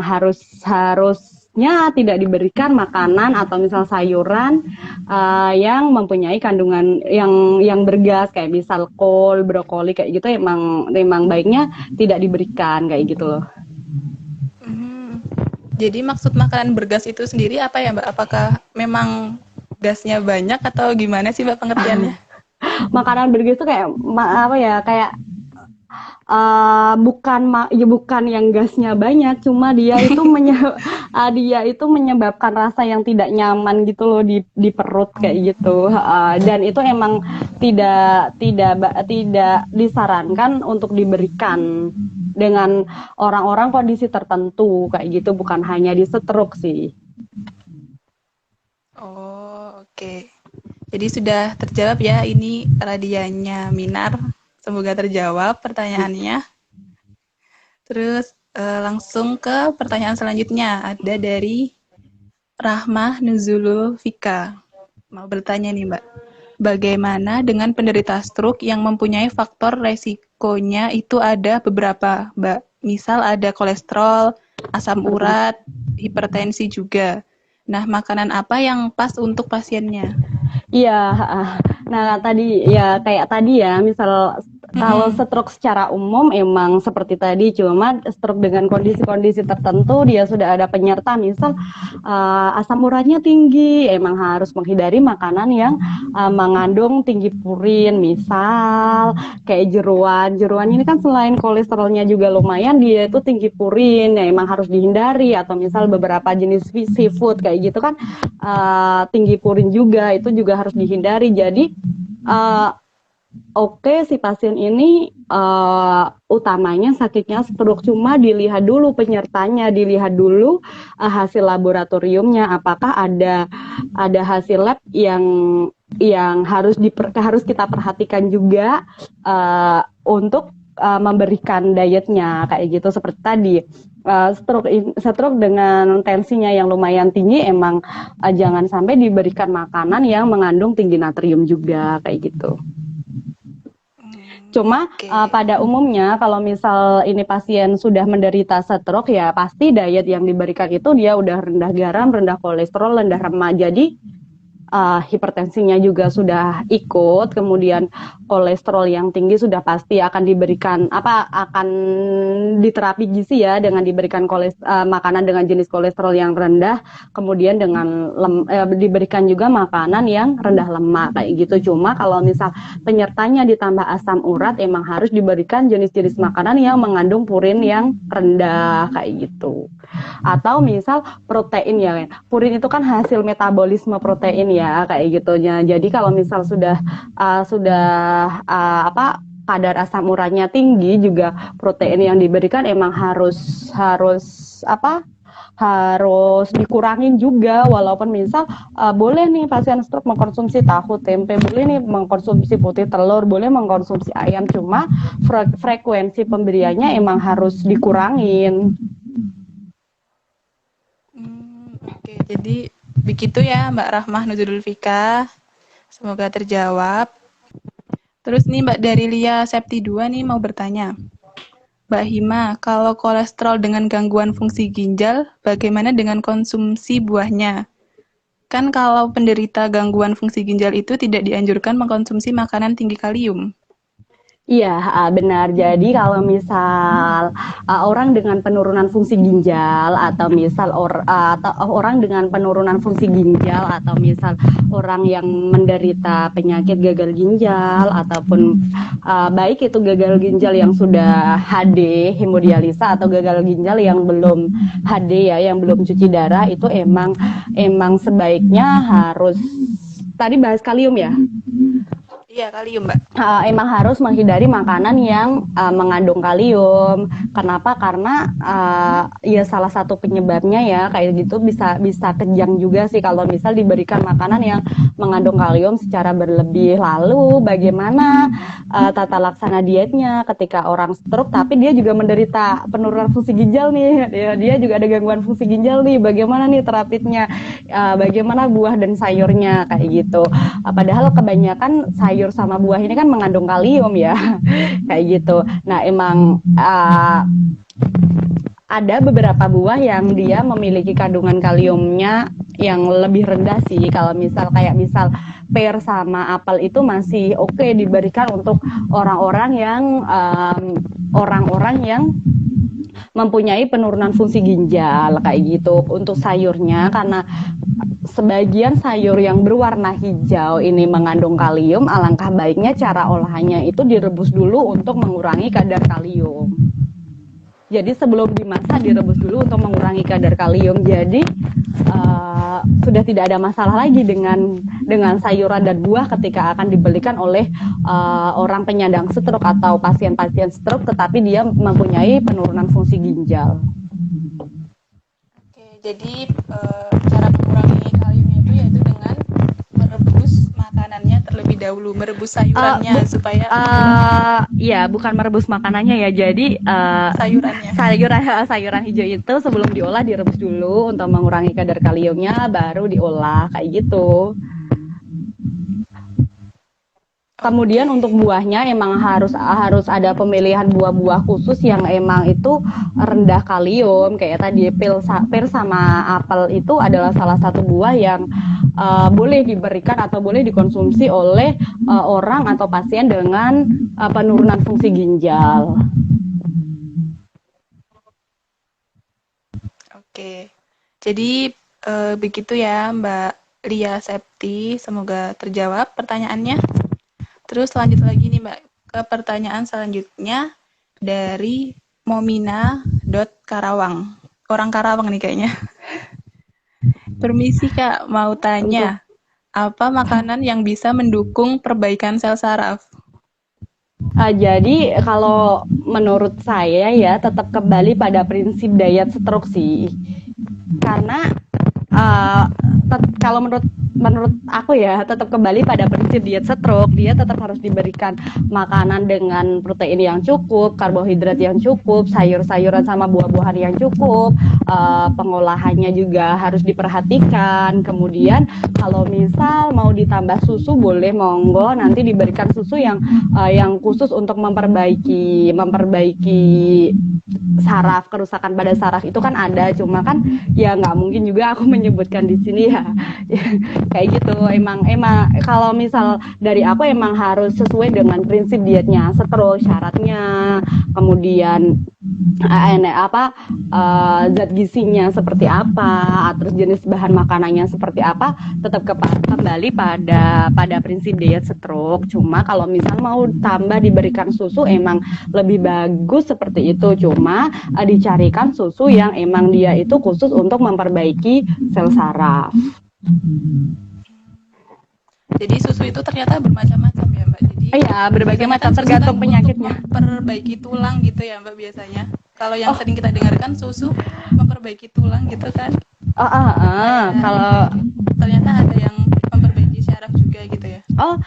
harusnya tidak diberikan makanan atau misal sayuran yang mempunyai kandungan yang bergas, kayak misal kol, brokoli kayak gitu, emang baiknya tidak diberikan kayak gitu loh.
Jadi maksud makanan bergas itu sendiri apa ya Mbak? Apakah memang gasnya banyak atau gimana sih Mbak pengertiannya?
Makanan bergas itu kayak bukan yang gasnya banyak, cuma dia itu menyebabkan rasa yang tidak nyaman gitu loh di perut kayak gitu. Dan itu emang tidak disarankan untuk diberikan dengan orang-orang kondisi tertentu kayak gitu, bukan hanya di stroke sih.
Oh, oke. Jadi sudah terjawab ya ini Radiannya Minar. Semoga terjawab pertanyaannya. Terus langsung ke pertanyaan selanjutnya. Ada dari Rahmah Nuzulul Fika. Mau bertanya nih Mbak. Bagaimana dengan penderita stroke yang mempunyai faktor resikonya itu ada beberapa Mbak. Misal ada kolesterol, asam urat, hipertensi juga. Nah, makanan apa yang pas untuk pasiennya?
Iya, nah kayak tadi ya, misal kalau stroke secara umum emang seperti tadi, cuma stroke dengan kondisi-kondisi tertentu dia sudah ada penyerta, misal asam uratnya tinggi, emang harus menghindari makanan yang mengandung tinggi purin, misal kayak jeruan ini kan selain kolesterolnya juga lumayan, dia itu tinggi purin, ya emang harus dihindari, atau misal beberapa jenis seafood kayak gitu kan tinggi purin juga, itu juga harus dihindari. Jadi Oke, si pasien ini utamanya sakitnya stroke, cuma dilihat dulu penyertanya, dilihat dulu hasil laboratoriumnya, apakah ada hasil lab yang harus kita perhatikan juga untuk memberikan dietnya kayak gitu, seperti tadi. Stroke dengan tensinya yang lumayan tinggi, emang jangan sampai diberikan makanan yang mengandung tinggi natrium juga kayak gitu. Cuma pada umumnya kalau misal ini pasien sudah menderita stroke, ya pasti diet yang diberikan itu dia udah rendah garam, rendah kolesterol, rendah lemak. Jadi hipertensinya juga sudah ikut, kemudian kolesterol yang tinggi sudah pasti akan diberikan akan diterapi gizi ya, dengan diberikan makanan dengan jenis kolesterol yang rendah, kemudian dengan diberikan juga makanan yang rendah lemak kayak gitu. Cuma kalau misal penyertanya ditambah asam urat, emang harus diberikan jenis-jenis makanan yang mengandung purin yang rendah kayak gitu. Atau misal protein ya, purin itu kan hasil metabolisme protein ya kayak gitunya. Jadi kalau misal sudah kadar asam uratnya tinggi, juga protein yang diberikan emang harus dikurangin juga. Walaupun misal boleh nih pasien stroke mengkonsumsi tahu tempe, boleh nih mengkonsumsi putih telur, boleh mengkonsumsi ayam, cuma frekuensi pemberiannya emang harus dikurangin.
Oke, jadi begitu ya Mbak Rahmah Nuzulul Fika. Semoga terjawab. Terus nih Mbak dari Lia Septi 2 nih mau bertanya. Mbak Hima, kalau kolesterol dengan gangguan fungsi ginjal, bagaimana dengan konsumsi buahnya? Kan kalau penderita gangguan fungsi ginjal itu tidak dianjurkan mengkonsumsi makanan tinggi kalium.
Iya, benar. Jadi kalau misal orang dengan penurunan fungsi ginjal atau misal atau orang dengan penurunan fungsi ginjal atau misal orang yang menderita penyakit gagal ginjal ataupun baik itu gagal ginjal yang sudah HD hemodialisa atau gagal ginjal yang belum HD ya, yang belum cuci darah itu emang sebaiknya harus tadi bahas kalium ya.
Iya, kalium, Mbak.
Emang harus menghindari makanan yang mengandung kalium. Kenapa? Karena ya salah satu penyebabnya ya kayak gitu bisa kejang juga sih kalau misal diberikan makanan yang mengandung kalium secara berlebih. Lalu bagaimana tata laksana dietnya ketika orang stroke tapi dia juga menderita penurunan fungsi ginjal nih. Dia juga ada gangguan fungsi ginjal nih. Bagaimana nih terapinya? Bagaimana buah dan sayurnya kayak gitu. Padahal kebanyakan sayur sama buah ini kan mengandung kalium ya kayak gitu. Nah emang ada beberapa buah yang dia memiliki kandungan kaliumnya yang lebih rendah sih. Kalau misal pear sama apel itu masih oke diberikan untuk orang-orang yang mempunyai penurunan fungsi ginjal kayak gitu. Untuk sayurnya karena sebagian sayur yang berwarna hijau ini mengandung kalium, alangkah baiknya cara olahannya itu direbus dulu untuk mengurangi kadar kalium. Jadi sebelum dimasak direbus dulu untuk mengurangi kadar kalium. Jadi sudah tidak ada masalah lagi dengan sayuran dan buah ketika akan dibelikan oleh orang penyandang stroke atau pasien-pasien stroke tetapi dia mempunyai penurunan fungsi ginjal.
Oke, jadi cara mengurangi kaliumnya itu yaitu dengan merebus makanannya terlebih dahulu, merebus sayurannya supaya
ya bukan merebus makanannya ya. Jadi sayuran hijau itu sebelum diolah direbus dulu untuk mengurangi kadar kaliumnya baru diolah kayak gitu. Kemudian untuk buahnya emang harus ada pemilihan buah-buah khusus yang emang itu rendah kalium kayak tadi pear sama apel itu adalah salah satu buah yang boleh diberikan atau boleh dikonsumsi oleh orang atau pasien dengan penurunan fungsi ginjal.
Oke, jadi begitu ya Mbak Lia Septi, semoga terjawab pertanyaannya. Terus lanjut lagi nih Mbak, ke pertanyaan selanjutnya dari Momina.Karawang. Orang Karawang nih kayaknya. Permisi Kak, mau tanya, apa makanan yang bisa mendukung perbaikan sel saraf?
Jadi kalau menurut saya ya tetap kembali pada prinsip diet stroke sih. Karena kalau menurut aku ya tetap kembali pada prinsip diet stroke. Dia tetap harus diberikan makanan dengan protein yang cukup, karbohidrat yang cukup, sayur-sayuran sama buah-buahan yang cukup, pengolahannya juga harus diperhatikan. Kemudian kalau misal mau ditambah susu boleh monggo, nanti diberikan susu yang khusus untuk memperbaiki saraf, kerusakan pada saraf itu kan ada, cuma kan ya nggak mungkin juga aku menyebutkan di sini ya. Kayak gitu. Emang kalau misal dari aku emang harus sesuai dengan prinsip dietnya stroke, syaratnya, kemudian zat gizinya seperti apa, terus jenis bahan makanannya seperti apa, tetap kembali pada prinsip diet stroke. Cuma kalau misal mau tambah diberikan susu emang lebih bagus seperti itu, cuma dicarikan susu yang emang dia itu khusus untuk memperbaiki sel saraf.
Jadi susu itu ternyata bermacam-macam ya Mbak. Jadi
iya, berbagai macam tergantung penyakitnya.
Memperbaiki tulang gitu ya Mbak biasanya. Kalau yang sering kita dengarkan susu memperbaiki tulang gitu kan.
Kalau
ternyata ada yang memperbaiki saraf juga gitu ya?
Oh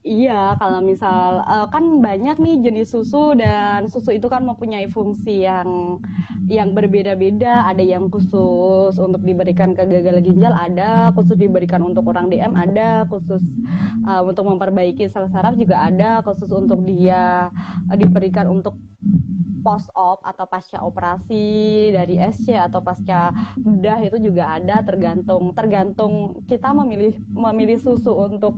iya, kalau misal kan banyak nih jenis susu dan susu itu kan mempunyai fungsi yang berbeda-beda. Ada yang khusus untuk diberikan ke gagal ginjal, ada khusus diberikan untuk orang DM, ada khusus untuk memperbaiki sel saraf juga ada, khusus untuk dia diberikan untuk post op atau pasca operasi dari SC atau pasca bedah itu juga ada, tergantung kita memilih susu untuk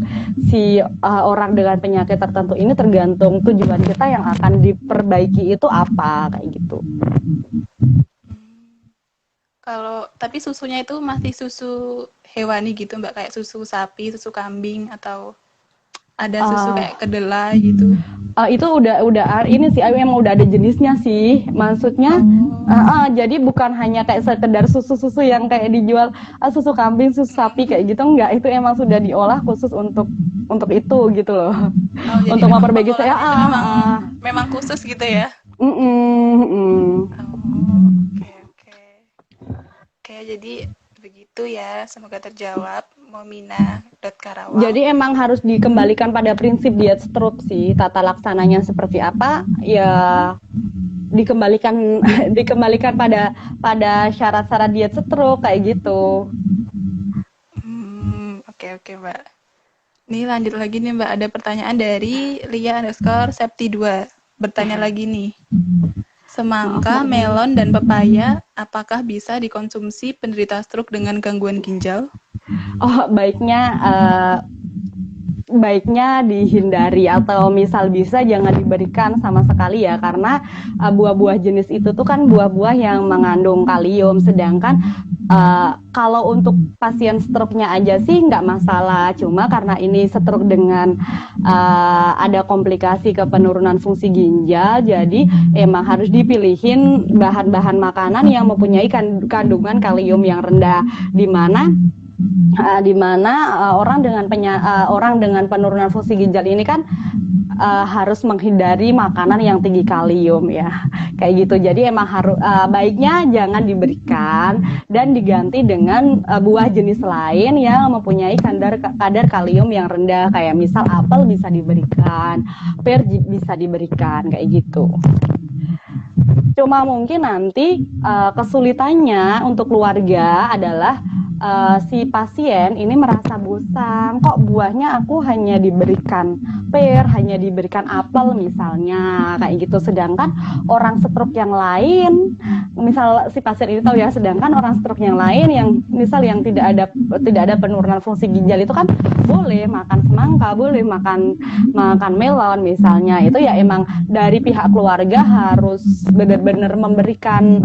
si orang dengan penyakit tertentu ini, tergantung tujuan kita yang akan diperbaiki itu apa kayak gitu.
Kalau tapi susunya itu masih susu hewani gitu Mbak, kayak susu sapi, susu kambing, atau ada susu kayak kedelai gitu?
Itu udah ini sih emang udah ada jenisnya sih, maksudnya jadi bukan hanya kayak sekedar susu yang kayak dijual susu kambing, susu sapi kayak gitu, enggak, itu emang sudah diolah khusus untuk itu gitu loh. Untuk memperbaiki saya
memang khusus gitu ya. Oke, jadi begitu ya, semoga terjawab. Momina.karawang.
Jadi emang harus dikembalikan pada prinsip diet stroke sih, tata laksananya seperti apa ya, dikembalikan pada syarat-syarat diet stroke kayak gitu.
Oke Mbak. Nih lanjut lagi nih Mbak, ada pertanyaan dari Lia_Septi2. Bertanya lagi nih. Semangka, melon, dan pepaya apakah bisa dikonsumsi penderita stroke dengan gangguan ginjal?
Baiknya dihindari, atau misal bisa jangan diberikan sama sekali ya, karena buah-buah jenis itu tuh kan buah-buah yang mengandung kalium, sedangkan kalau untuk pasien stroke-nya aja sih nggak masalah, cuma karena ini stroke dengan ada komplikasi ke penurunan fungsi ginjal, jadi emang harus dipilihin bahan-bahan makanan yang mempunyai kandungan kalium yang rendah, di mana orang dengan penurunan fungsi ginjal ini kan harus menghindari makanan yang tinggi kalium ya, kayak gitu. Jadi emang harus baiknya jangan diberikan dan diganti dengan buah jenis lain yang mempunyai kadar kalium yang rendah, kayak misal apel bisa diberikan, pir bisa diberikan, kayak gitu. Cuma mungkin nanti kesulitannya untuk keluarga adalah si pasien ini merasa bosan, kok buahnya aku hanya diberikan pir, hanya diberikan apel misalnya, kayak gitu. Sedangkan orang stroke yang lain, misal si pasien ini tahu ya, sedangkan orang stroke yang lain yang misal yang tidak ada penurunan fungsi ginjal itu kan boleh makan semangka, boleh makan melon misalnya. Itu ya emang dari pihak keluarga harus benar-benar memberikan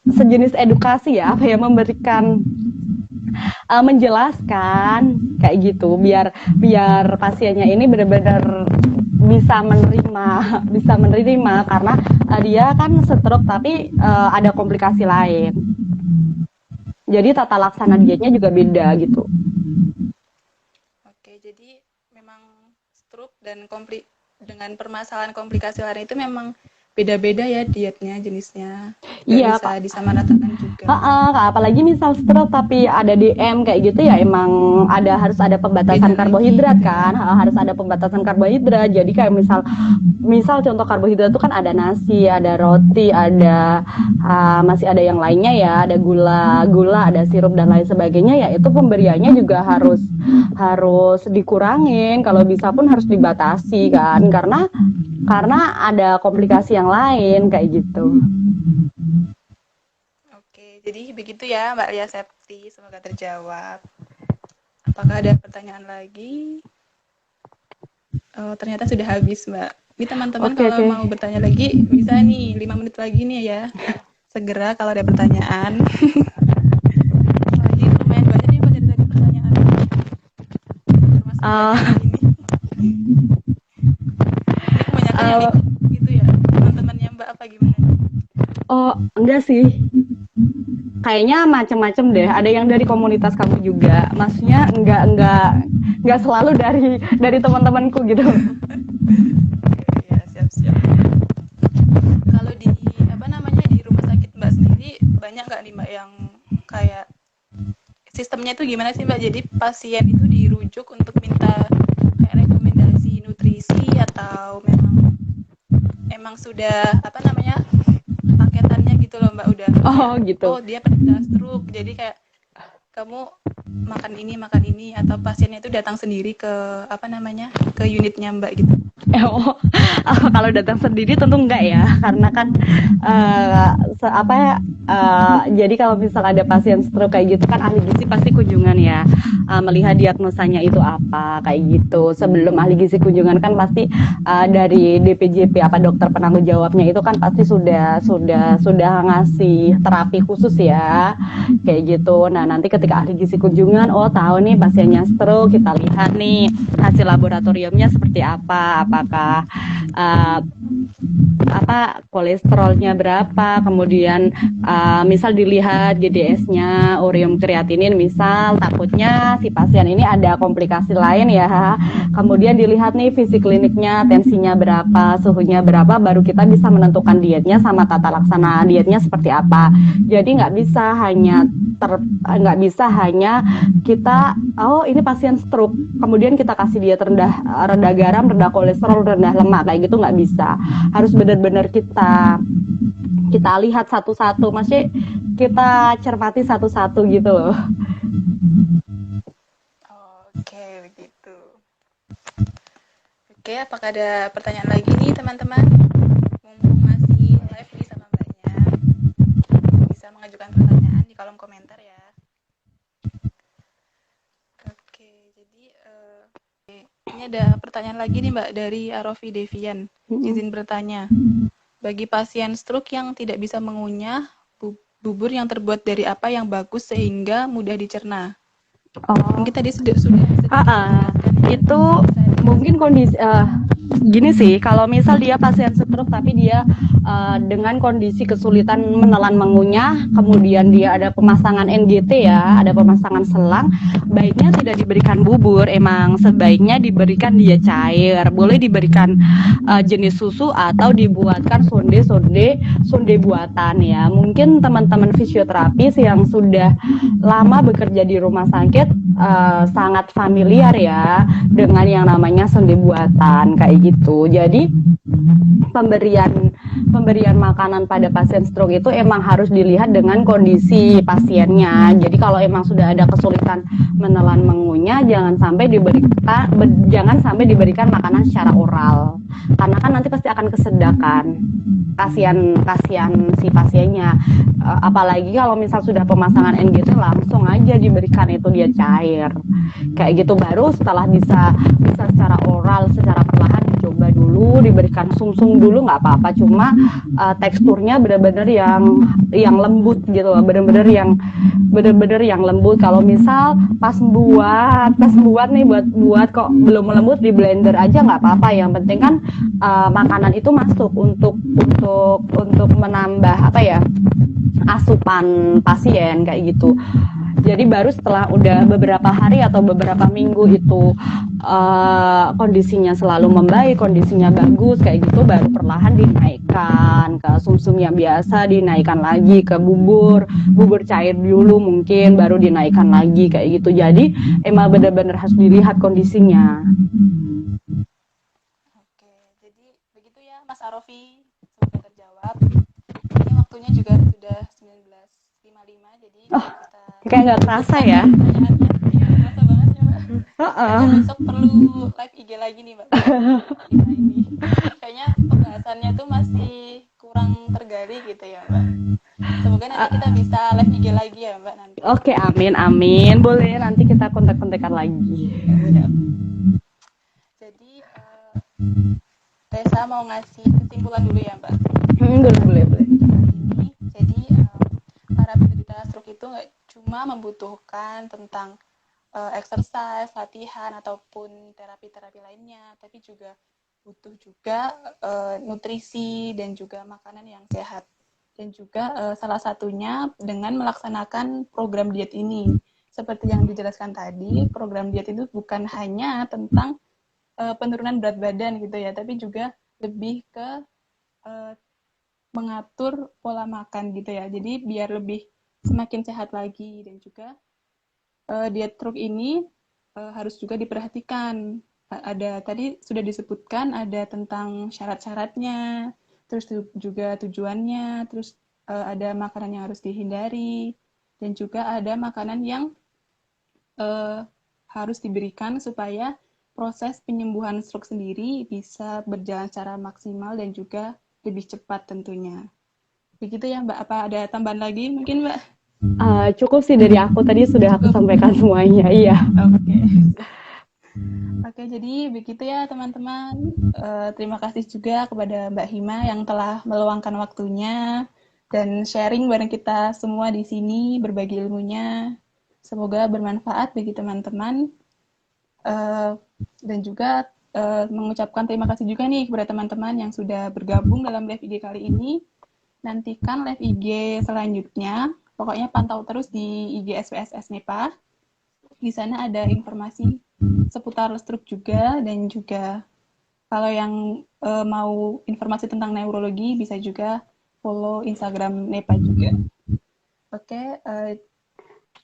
sejenis edukasi ya, menjelaskan kayak gitu, biar pasiennya ini benar-benar bisa menerima karena dia kan stroke tapi ada komplikasi lain. Jadi tata laksana dietnya juga beda gitu.
Oke, jadi memang stroke dan dengan permasalahan komplikasi lain itu memang beda-beda ya dietnya, jenisnya.
Iya,
bisa disamaratakan juga.
Apalagi misal stroke tapi ada DM kayak gitu ya, emang harus ada pembatasan karbohidrat kan, harus ada pembatasan karbohidrat. Jadi kayak misal contoh karbohidrat itu kan ada nasi, ada roti, ada masih ada yang lainnya ya, ada gula, ada sirup dan lain sebagainya ya, itu pemberiannya juga harus dikurangin, kalau bisa pun harus dibatasi kan, karena ada komplikasi yang lain kayak gitu.
Oke, jadi begitu ya Mbak Lia Septi, semoga terjawab. Apakah ada pertanyaan lagi? Oh, ternyata sudah habis Mbak. Ini teman-teman kalau mau bertanya lagi bisa nih, 5 menit lagi nih ya. Segera kalau ada pertanyaan. Lagi lumayan banyak nih Mbak dari tadi pertanyaan. Kebanyakan yang ikut gitu ya, teman-temannya Mbak, apa gimana?
Oh, enggak sih. Kayaknya macam-macam deh. Ada yang dari komunitas kamu juga. Maksudnya enggak selalu dari teman-temanku gitu.
Ya, siap-siap. Kalau di di rumah sakit Mbak sendiri banyak nggak nih Mbak yang kayak sistemnya itu gimana sih Mbak? Jadi pasien itu dirujuk untuk minta kayak rekomendasi nutrisi atau memang emang sudah apa namanya paketannya gitu loh Mbak, udah
Oh
kayak
gitu.
oh dia penderita stroke jadi kayak kamu makan ini atau pasiennya itu datang sendiri ke apa namanya ke unitnya Mbak gitu.
Oh, kalau datang sendiri tentu enggak ya, karena kan jadi kalau misal ada pasien stroke kayak gitu kan ahli gizi pasti kunjungan ya, melihat diagnosanya itu apa kayak gitu. Sebelum ahli gizi kunjungan kan pasti dari DPJP apa dokter penanggung jawabnya itu kan pasti sudah ngasih terapi khusus ya, kayak gitu. Nah nanti ketika ahli gizi kunjungan, oh tahu nih pasiennya stroke, kita lihat nih hasil laboratoriumnya seperti apa, apakah uh, kolesterolnya berapa, kemudian misal dilihat GDS-nya, ureum kreatinin, misal takutnya si pasien ini ada komplikasi lain ya, kemudian dilihat nih fisik kliniknya, tensinya berapa, suhunya berapa, baru kita bisa menentukan dietnya sama tata laksana dietnya seperti apa. Jadi nggak bisa hanya kita ini pasien stroke kemudian kita kasih diet rendah garam, rendah kolesterol, rendah lemak kayak gitu, nggak bisa. Harus benar-benar kita lihat satu-satu, masih kita cermati satu-satu gitu loh.
Oke, begitu. Oke, apakah ada pertanyaan lagi nih teman-teman? Mumpung masih live nih sama Mbaknya, bisa mengajukan pertanyaan di kolom komentar ya. Oke, jadi ini ada pertanyaan lagi nih Mbak dari Arofi Devian. Izin bertanya, bagi pasien stroke yang tidak bisa mengunyah, bubur yang terbuat dari apa yang bagus sehingga mudah dicerna? Mungkin tadi sudah
itu mungkin kondisi gini sih, kalau misal dia pasien stroke tapi dia dengan kondisi kesulitan menelan mengunyah, kemudian dia ada pemasangan NGT ya, ada pemasangan selang, baiknya tidak diberikan bubur, emang sebaiknya diberikan dia cair, boleh diberikan jenis susu atau dibuatkan sonde buatan ya. Mungkin teman-teman fisioterapis yang sudah lama bekerja di rumah sakit sangat familiar ya dengan yang namanya sonde buatan kayak gitu. Jadi pemberian makanan pada pasien stroke itu emang harus dilihat dengan kondisi pasiennya. Jadi kalau emang sudah ada kesulitan menelan mengunyah, jangan sampai diberikan makanan secara oral. Karena kan nanti pasti akan kesedakan. Kasihan si pasiennya. Apalagi kalau misal sudah pemasangan NGT langsung aja diberikan itu dia cair. Kayak gitu, baru setelah bisa secara oral, secara perlahan dicoba dulu, diberikan sumsum dulu nggak apa-apa, cuma teksturnya benar-benar yang lembut gitu loh, benar-benar yang lembut. Kalau misal pas buat nih buat kok belum lembut, di blender aja nggak apa-apa, yang penting kan makanan itu masuk untuk menambah asupan pasien kayak gitu. Jadi baru setelah udah beberapa hari atau beberapa minggu itu kondisinya selalu membaik, kondisinya bagus kayak gitu, baru perlahan dinaikkan ke sumsum yang biasa, dinaikkan lagi ke bubur cair dulu mungkin, baru dinaikkan lagi kayak gitu. Jadi emang benar-benar harus dilihat kondisinya.
Oke, jadi begitu ya Mas Arofi, semoga terjawab. Ini waktunya juga sudah 19.55, jadi kita
kayak nggak kerasa ya.
Iya, kerasa banget ya Mbak. Kayaknya besok perlu live IG lagi nih Mbak. Ini kayaknya pembahasannya tuh masih kurang tergali gitu ya Mbak. Semoga nanti kita bisa live IG lagi ya Mbak nanti.
Oke, amin. Boleh nanti kita kontak-kontakan lagi.
Jadi Tessa mau ngasih kesimpulan dulu ya Mbak.
Boleh.
Jadi para penderita stroke itu nggak cuma membutuhkan tentang exercise, latihan ataupun terapi-terapi lainnya, tapi juga butuh juga nutrisi dan juga makanan yang sehat. Dan juga salah satunya dengan melaksanakan program diet ini. Seperti yang dijelaskan tadi, program diet itu bukan hanya tentang penurunan berat badan gitu ya, tapi juga lebih ke mengatur pola makan gitu ya. Jadi biar lebih semakin sehat lagi, dan juga diet stroke ini harus juga diperhatikan. Ada tadi sudah disebutkan ada tentang syarat-syaratnya, terus juga tujuannya, terus ada makanan yang harus dihindari, dan juga ada makanan yang harus diberikan supaya proses penyembuhan stroke sendiri bisa berjalan secara maksimal dan juga lebih cepat tentunya. Begitu ya Mbak, apa ada tambahan lagi mungkin Mbak?
Cukup sih dari aku, tadi sudah aku sampaikan semuanya, iya.
Oke. Oke, jadi begitu ya teman-teman. Terima kasih juga kepada Mbak Hima yang telah meluangkan waktunya dan sharing bareng kita semua di sini, berbagi ilmunya. Semoga bermanfaat bagi teman-teman. Dan juga mengucapkan terima kasih juga nih kepada teman-teman yang sudah bergabung dalam live IG kali ini. Nantikan live IG selanjutnya. Pokoknya pantau terus di IG SPSS NEPA. Di sana ada informasi seputar stroke juga, dan juga kalau yang mau informasi tentang neurologi bisa juga follow Instagram NEPA juga. Oke,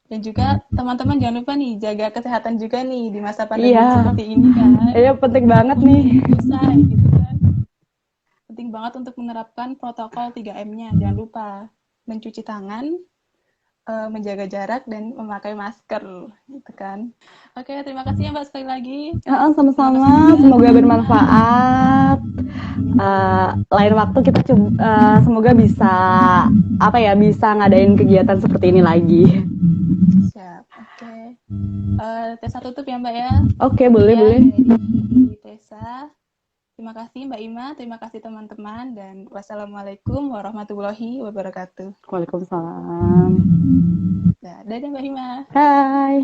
dan juga teman-teman jangan lupa nih jaga kesehatan juga nih di masa pandemi seperti ini kan.
Iya, penting banget nih.
Usai, gitu kan. Penting banget untuk menerapkan protokol 3M-nya. Jangan lupa mencuci tangan, menjaga jarak, dan memakai masker, gitu kan. Oke, terima kasih ya Mbak sekali lagi.
Sama-sama, semoga bermanfaat. Lain waktu kita semoga bisa bisa ngadain kegiatan seperti ini lagi.
Siap, oke. Tessa tutup ya Mbak ya.
Oke, boleh.
Dari Tessa. Terima kasih Mbak Ima, terima kasih teman-teman, dan wassalamualaikum warahmatullahi wabarakatuh.
Waalaikumsalam.
Dadah Mbak Ima.
Hai.